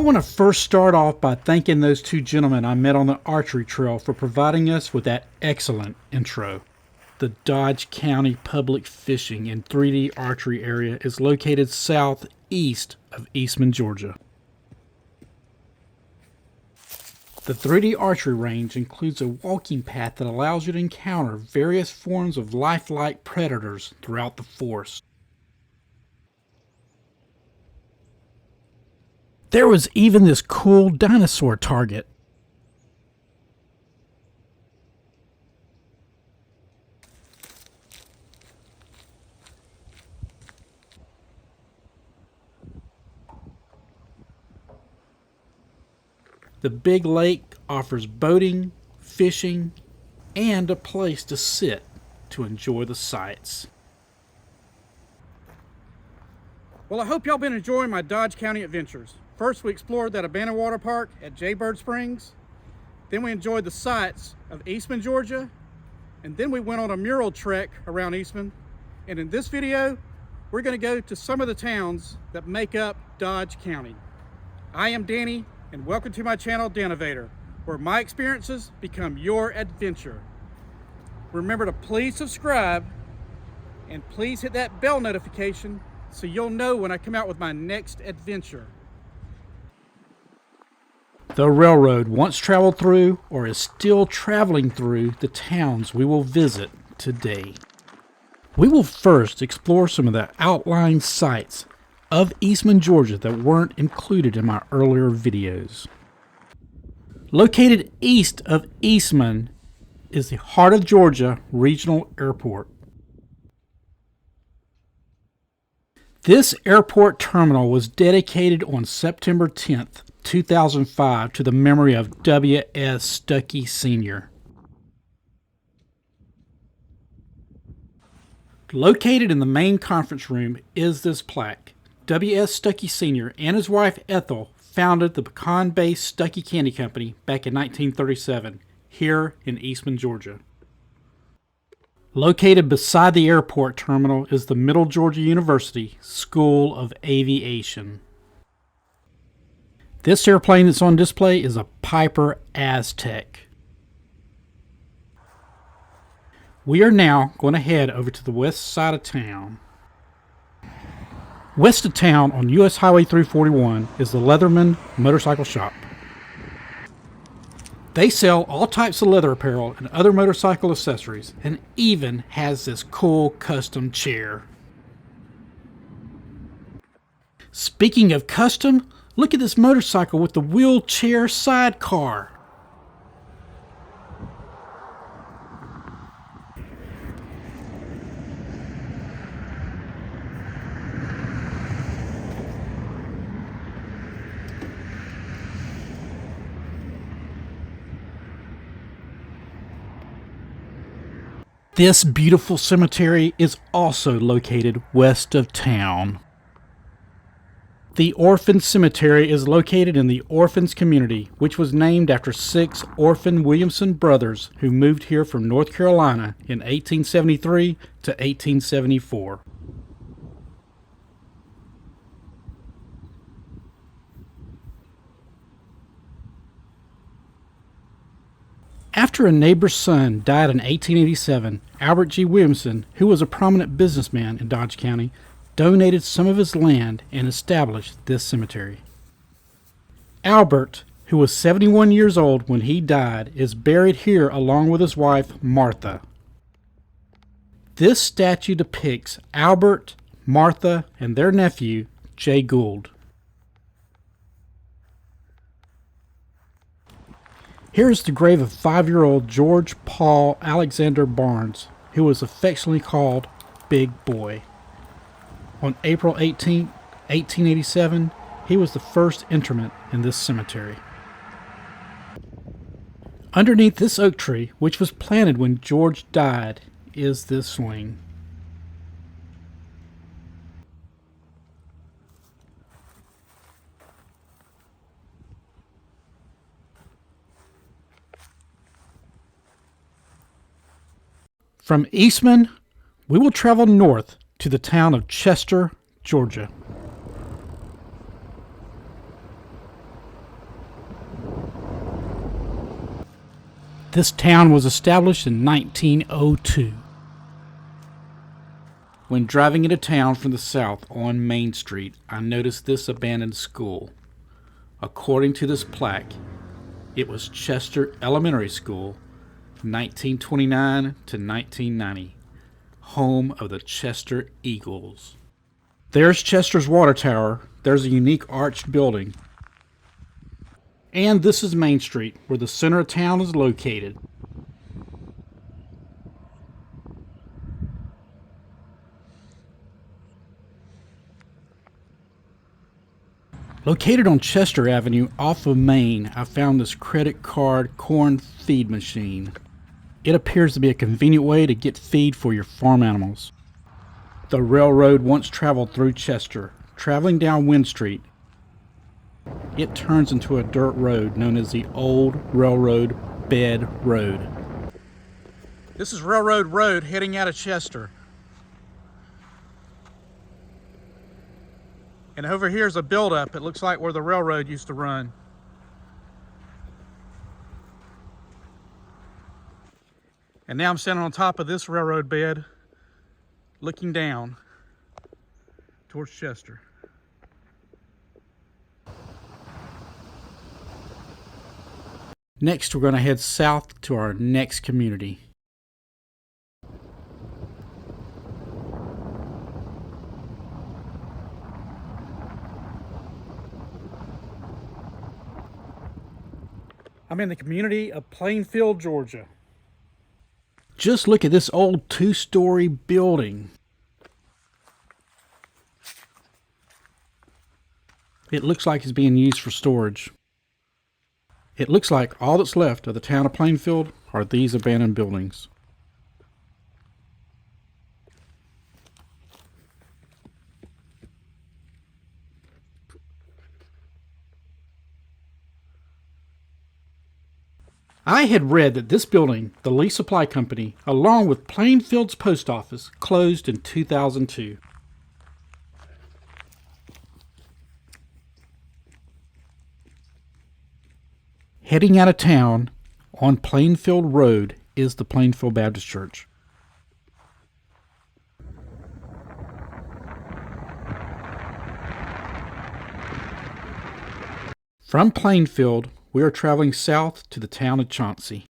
want to first start off by thanking those two gentlemen I met on the archery trail for providing us with that excellent intro. The Dodge County Public Fishing and 3D Archery Area is located southeast of Eastman, Georgia. The 3D Archery Range includes a walking path that allows you to encounter various forms of lifelike predators throughout the forest. There was even this cool dinosaur target. The big lake offers boating, fishing, and a place to sit to enjoy the sights. Well, I hope y'all been enjoying my Dodge County adventures. First, we explored that abandoned water park at Jaybird Springs. Then we enjoyed the sights of Eastman, Georgia. And then we went on a mural trek around Eastman. And in this video, we're going to go to some of the towns that make up Dodge County. I am Danny, and welcome to my channel, Danovator, where my experiences become your adventure. Remember to please subscribe and please hit that bell notification so you'll know when I come out with my next adventure. The railroad once traveled through or is still traveling through the towns we will visit today. We will first explore some of the outlying sites of Eastman, Georgia that weren't included in my earlier videos. Located east of Eastman is the Heart of Georgia Regional Airport. This airport terminal was dedicated on September 10th, 2005 to the memory of W.S. Stuckey Sr. Located in the main conference room is this plaque. W.S. Stuckey Sr. and his wife Ethel founded the pecan-based Stuckey Candy Company back in 1937 here in Eastman, Georgia. Located beside the airport terminal is the Middle Georgia University School of Aviation. This airplane that's on display is a Piper Aztec. We are now going to head over to the west side of town. West of town on U.S. Highway 341 is the Leatherman Motorcycle Shop. They sell all types of leather apparel and other motorcycle accessories, and even has this cool custom chair. Speaking of custom, look at this motorcycle with the wheelchair sidecar. This beautiful cemetery is also located west of town. The Orphan Cemetery is located in the Orphans community, which was named after 6 Orphan Williamson brothers who moved here from North Carolina in 1873 to 1874. After a neighbor's son died in 1887, Albert G. Williamson, who was a prominent businessman in Dodge County, donated some of his land and established this cemetery. Albert, who was 71 years old when he died, is buried here along with his wife, Martha. This statue depicts Albert, Martha, and their nephew, Jay Gould. Here is the grave of 5-year-old George Paul Alexander Barnes, who was affectionately called Big Boy. On April 18, 1887, he was the first interment in this cemetery. Underneath this oak tree, which was planted when George died, is this swing. From Eastman, we will travel north to the town of Chester, Georgia. This town was established in 1902. When driving into town from the south on Main Street, I noticed this abandoned school. According to this plaque, it was Chester Elementary School, 1929 to 1990, home of the Chester Eagles. There's Chester's water tower. There's a unique arched building. And this is Main Street, where the center of town is located. Located on Chester Avenue off of Main, I found this credit card corn feed machine. It appears to be a convenient way to get feed for your farm animals. The railroad once traveled through Chester. Traveling down Wind Street, it turns into a dirt road known as the Old Railroad Bed Road. This is Railroad Road heading out of Chester. And over here is a buildup. It looks like where the railroad used to run. And now I'm standing on top of this railroad bed, looking down towards Chester. Next, we're going to head south to our next community. I'm in the community of Plainfield, Georgia. Just look at this old two-story building. It looks like it's being used for storage. It looks like all that's left of the town of Plainfield are these abandoned buildings. I had read that this building, the Lee Supply Company, along with Plainfield's post office, closed in 2002. Heading out of town on Plainfield Road is the Plainfield Baptist Church. From Plainfield, we are traveling south to the town of Chauncey.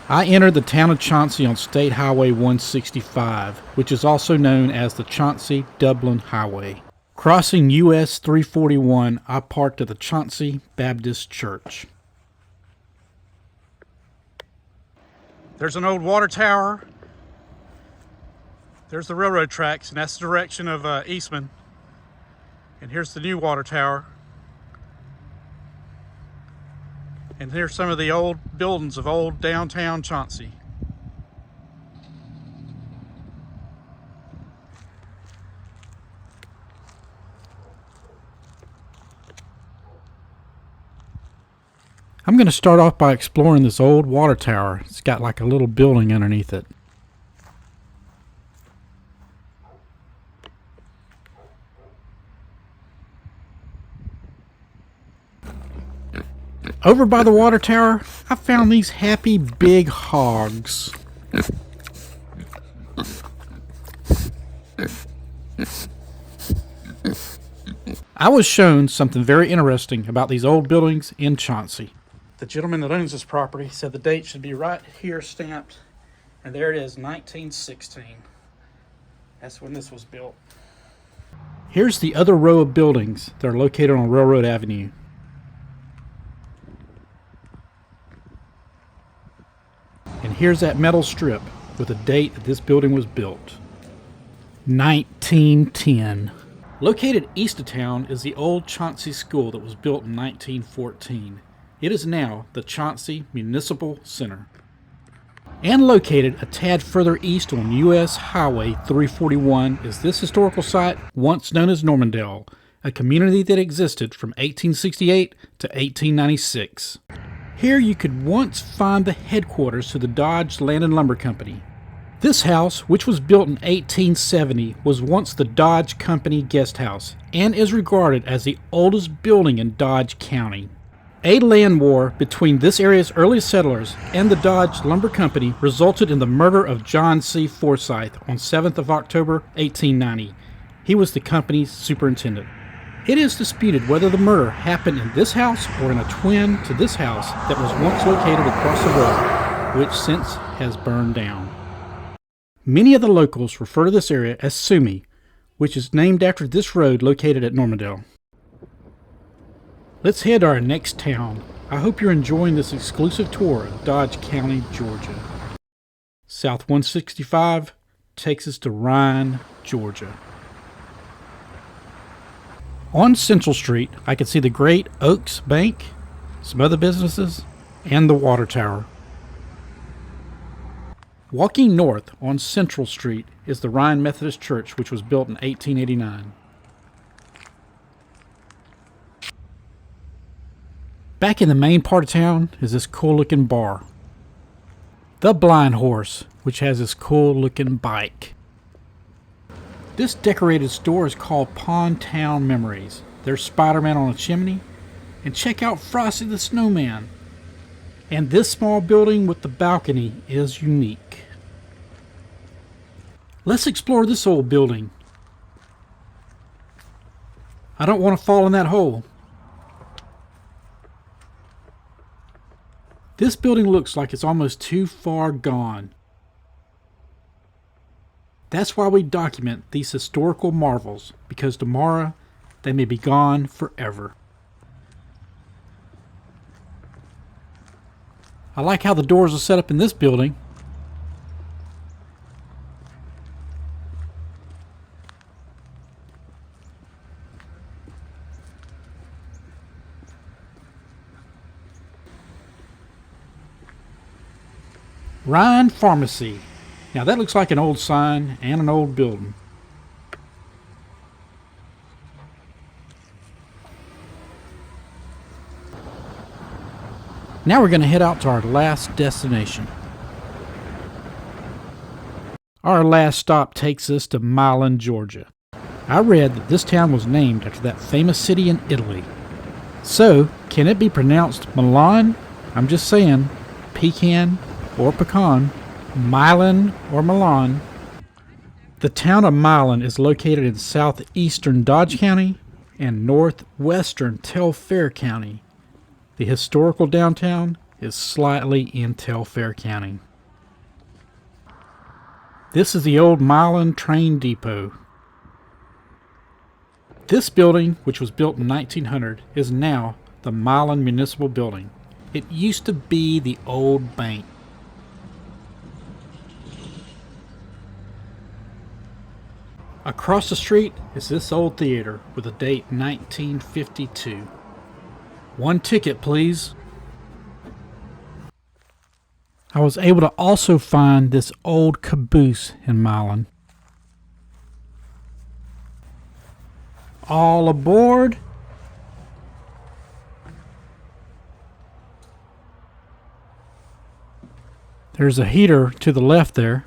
I entered the town of Chauncey on State Highway 165, which is also known as the Chauncey-Dublin Highway. Crossing US 341, I parked at the Chauncey Baptist Church. There's an old water tower. There's the railroad tracks, and that's the direction of Eastman. And here's the new water tower. And here's some of the old buildings of old downtown Chauncey. I'm going to start off by exploring this old water tower. It's got like a little building underneath it. Over by the water tower, I found these happy big hogs. I was shown something very interesting about these old buildings in Chauncey. The gentleman that owns this property said the date should be right here stamped, and there it is, 1916. That's when this was built. Here's the other row of buildings that are located on Railroad Avenue. And here's that metal strip with the date that this building was built. 1910. Located east of town is the old Chauncey School that was built in 1914. It is now the Chauncey Municipal Center. And located a tad further east on US Highway 341 is this historical site, once known as Normandale, a community that existed from 1868 to 1896. Here you could once find the headquarters to the Dodge Land and Lumber Company. This house, which was built in 1870, was once the Dodge Company guest house and is regarded as the oldest building in Dodge County. A land war between this area's early settlers and the Dodge Lumber Company resulted in the murder of John C. Forsyth on 7th of October, 1890. He was the company's superintendent. It is disputed whether the murder happened in this house or in a twin to this house that was once located across the road, which since has burned down. Many of the locals refer to this area as Sumi, which is named after this road located at Normandale. Let's head to our next town. I hope you're enjoying this exclusive tour of Dodge County, Georgia. South 165 takes us to Rhine, Georgia. On Central Street, I can see the Great Oaks Bank, some other businesses, and the water tower. Walking north on Central Street is the Rhine Methodist Church, which was built in 1889. Back in the main part of town is this cool looking bar. The Blind Horse, which has this cool looking bike. This decorated store is called Pond Town Memories. There's Spider-Man on a chimney. And check out Frosty the Snowman. And this small building with the balcony is unique. Let's explore this old building. I don't want to fall in that hole. This building looks like it's almost too far gone. That's why we document these historical marvels, because tomorrow they may be gone forever. I like how the doors are set up in this building. Rhine Pharmacy. Now that looks like an old sign and an old building. Now we're going to head out to our last destination. Our last stop takes us to Milan, Georgia. I read that this town was named after that famous city in Italy. So, can it be pronounced Milan? I'm just saying, pecan or pecan, Milan or Milan. The town of Milan is located in southeastern Dodge County and northwestern Telfair County. The historical downtown is slightly in Telfair County. This is the old Milan train depot. This building, which was built in 1900, is now the Milan Municipal Building. It used to be the old bank. Across the street is this old theater with a date 1952. One ticket, please. I was able to also find this old caboose in Milan. All aboard. There's a heater to the left there.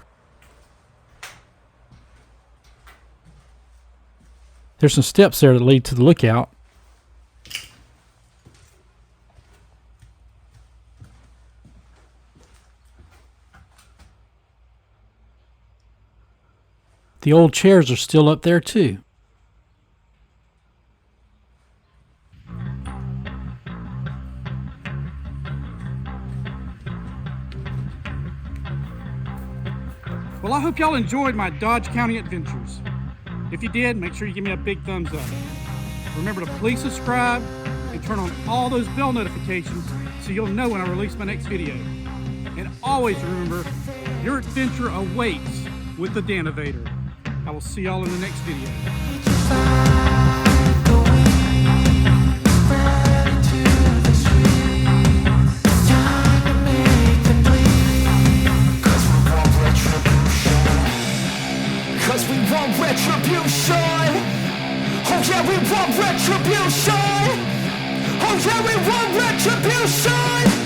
There's some steps there that lead to the lookout. The old chairs are still up there too. Well, I hope y'all enjoyed my Dodge County adventures. If you did, make sure you give me a big thumbs up. Remember to please subscribe and turn on all those bell notifications so you'll know when I release my next video. And always remember, your adventure awaits with the Danovator. I will see y'all in the next video. Cause we want retribution. Oh yeah, we want retribution. Oh yeah, we want retribution.